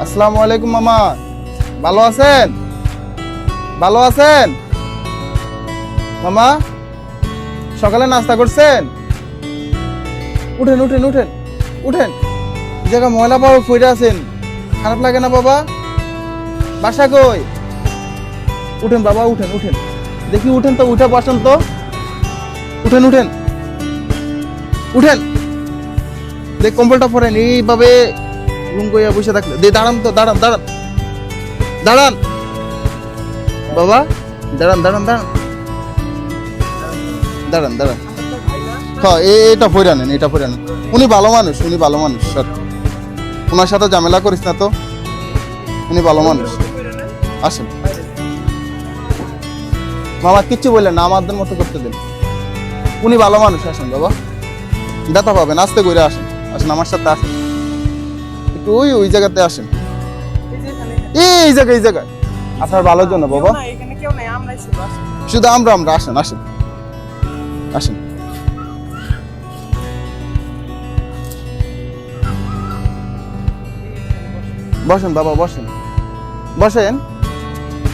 আসসালামু আলাইকুম মামা, ভালো আছেন? ভালো আছেন মামা? সকালে নাস্তা করছেন? উঠেন উঠেন উঠেন উঠেন, জায়গা ময়লা পাবো ফইরা আছেন, খারাপ লাগে না বাবা? বাসা কই? উঠেন বাবা, উঠেন উঠেন, দেখি উঠেন তো, উঠে বসেন তো, উঠেন উঠেন উঠেন, দেখ কম্বলটা পরেন, এইভাবে লুঙ্গইয়া বসে থাকলে দে, দাঁড়ান তো, দাঁড়ান দাঁড়ান দাঁড়ান বাবা, দাঁড়ান দাঁড়ান দাঁড়ান দাঁড়ান দাঁড়ান, হ্যাঁ এটা পরে নেন, এটা পরে নেন, উনি ভালো মানুষ, উনি ভালো মানুষ স্যার, ওনার সাথে ঝামেলা করিস না তো, উনি ভালো মানুষ। আসেন মামা, কিচ্ছু বললেন না, আমাদের মতো করতে দেন, উনি ভালো মানুষ। আসেন বাবা, ব্যথা পাবেন, আস্তে করে আসেন, আসেন আমার সাথে আসেন, একটু ওই ওই জায়গাতে আসেন, এই জায়গায়, এই জায়গায় আপনার ভালোর জন্য বাবা, শুধু আমরা আমরা, আসেন আসেন আসেন, বসেন বাবা, বসেন বসেন,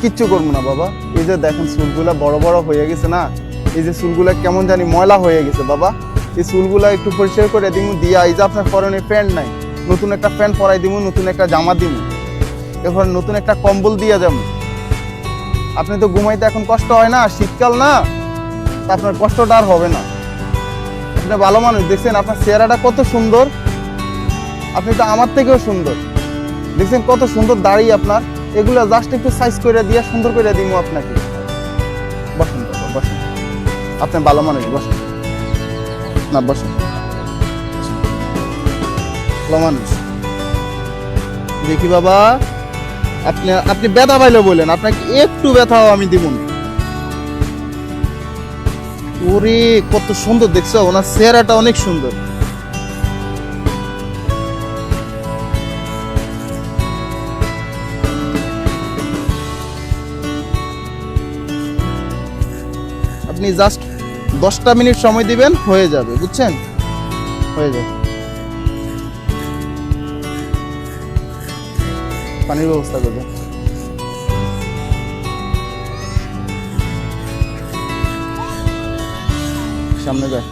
কিচ্ছু করবো না বাবা। এই যে দেখেন চুলগুলা বড় বড় হয়ে গেছে না, এই যে চুলগুলা কেমন জানি ময়লা হয়ে গেছে বাবা, এই চুলগুলা একটু পরিষ্কার করে দিমু, দিয়া এই যে আপনার পরনে প্যান্ট নাই, নতুন একটা প্যান্ট পরাই দিমু, নতুন একটা জামা দিমু, এরপর নতুন একটা কম্বল দিয়া যাবো। আপনি তো ঘুমাইতে এখন কষ্ট হয় না, শীতকাল না, তা আপনার কষ্টটা আর হবে না। আপনি ভালো মানুষ, দেখছেন আপনার চেহারাটা কত সুন্দর, আপনি তো আমার থেকেও সুন্দর, দেখছেন কত সুন্দর দাড়ি আপনার, এগুলো জাস্ট একটু সাইজ করে দিয়ে সুন্দর করে দিমু আপনাকে। বসেন বাবা, বসেন, আপনি ভালো মানুষ, বসেন না, বসেন, ভালো মানুষ। দেখি বাবা, আপনি আপনি ব্যথা পাইলে বলেন, আপনাকে একটু ব্যথাও আমি দিব না। ওরে কত সুন্দর, দেখছো ওনার চেহারাটা অনেক সুন্দর। আপনি জাস্ট 10টা মিনিট সময় দিবেন, হয়ে যাবে, বুঝছেন, হয়ে যাবে। পানির ব্যবস্থা করবেন, সামনে যায়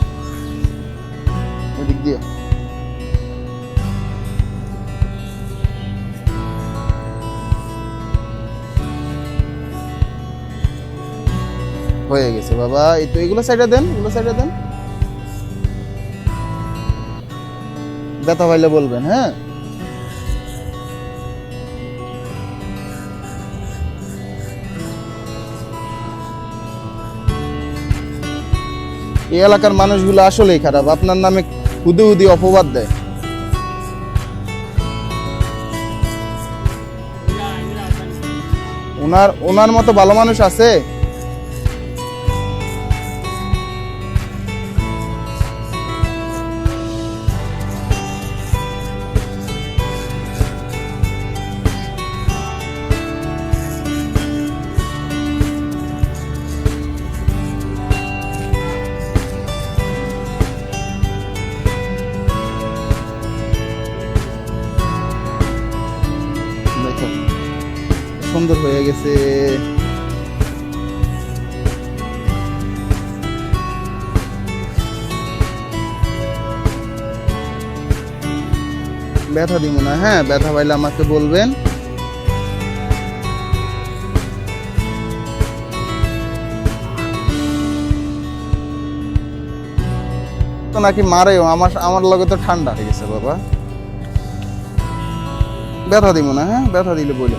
ওদিক দিয়ে, হয়ে গেছে বাবা। এই তো এগুলো সাইডে দেন, এগুলো সাইডে দেন, ব্যথা পাইলে বলবেন, হ্যাঁ। এই এলাকার মানুষগুলো আসলেই খারাপ, আপনার নামে হুদি হুদি অপবাদ দেয়। ওনার ওনার মতো ভালো মানুষ আছে? দেখো সুন্দর হয়ে গেছে, ব্যথা দিব না, হ্যাঁ, ব্যথা পাইলে আমাকে বলবেন। তো নাকি মারেও, আমার আমার লগে তো ঠান্ডা হয়ে গেছে বাবা, ব্যথা দিব না, হ্যাঁ, ব্যথা দিলে বলে।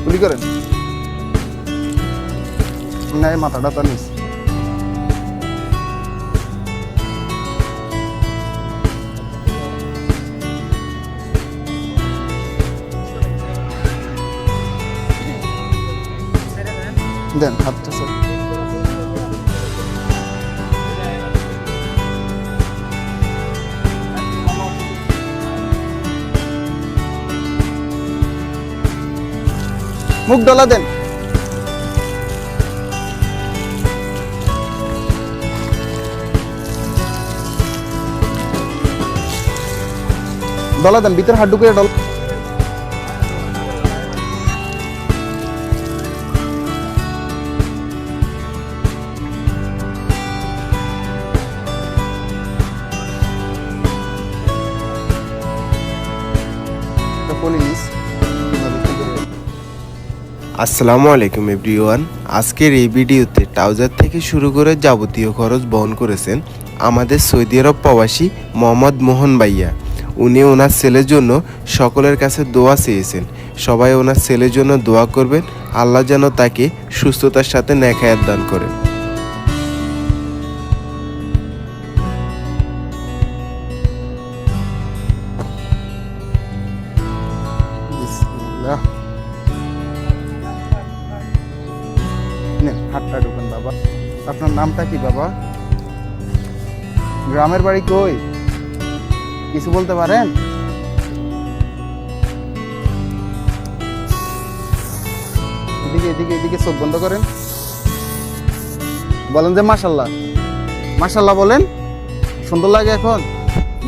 গুলি করেন না, মাথাটা তো নিস, দেন হাতটা স্যার, মুখ ডলা দেন, ডলা দেন, ভিতরে হাত ঢুকে ডলা। আসসালামু আলাইকুম এভরিওয়ান। আজকের এই ভিডিওতে ট্রাউজার থেকে শুরু করে যাবতীয় খরচ বহন করেছেন আমাদের সৌদি আরব প্রবাসী মোহাম্মদ মোহন ভাইয়া। উনি ওনার ছেলের জন্য সকলের কাছে দোয়া চেয়েছেন। সবাই ওনার ছেলের জন্য দোয়া করবেন, আল্লাহ যেন তাকে সুস্থতার সাথে নেক হায়াত দান করেন। বিসমিল্লাহ। নেন, হাতটা ঢোকান বাবা। আপনার নামটা কি বাবা? গ্রামের বাড়ি কই? কিছু বলতে পারেন? এদিকে এদিকে এদিকে, চোখ বন্ধ করেন, বলেন যে মাশাল্লাহ। মাশাল্লাহ বলেন। সুন্দর লাগে এখন?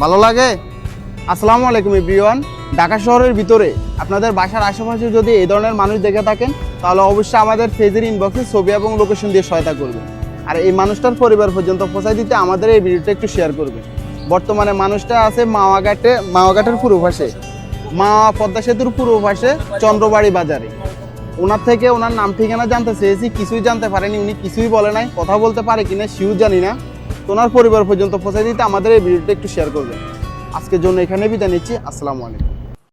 ভালো লাগে? আসসালামু আলাইকুম এভরিওয়ান। ঢাকা শহরের ভিতরে আপনাদের বাসার আশেপাশে যদি এই ধরনের মানুষ দেখে থাকেন, তাহলে অবশ্যই আমাদের পেজের ইনবক্সে ছবি এবং লোকেশন দিয়ে সহায়তা করবেন। আর এই মানুষটার পরিবার পর্যন্ত পৌঁছায় দিতে আমাদের এই ভিডিওটা একটু শেয়ার করবেন। বর্তমানে মানুষটা আছে মাওয়াঘাটের পূর্ব পাশে, পদ্মা সেতুর পূর্ব পাশে চন্দ্রবাড়ি বাজারে। ওনার থেকে ওনার নাম ঠিকানা জানতে চেয়েছি, কিছুই জানতে পারেনি, উনি কিছুই বলে নাই। কথা বলতে পারে কিনা সেও জানি না। তো ওনার পরিবার পর্যন্ত পৌঁছায় দিতে আমাদের এই ভিডিওটা একটু শেয়ার করবেন। আজকের জন্য এখানে বিদায় নিচ্ছি। আসসালামু আলাইকুম।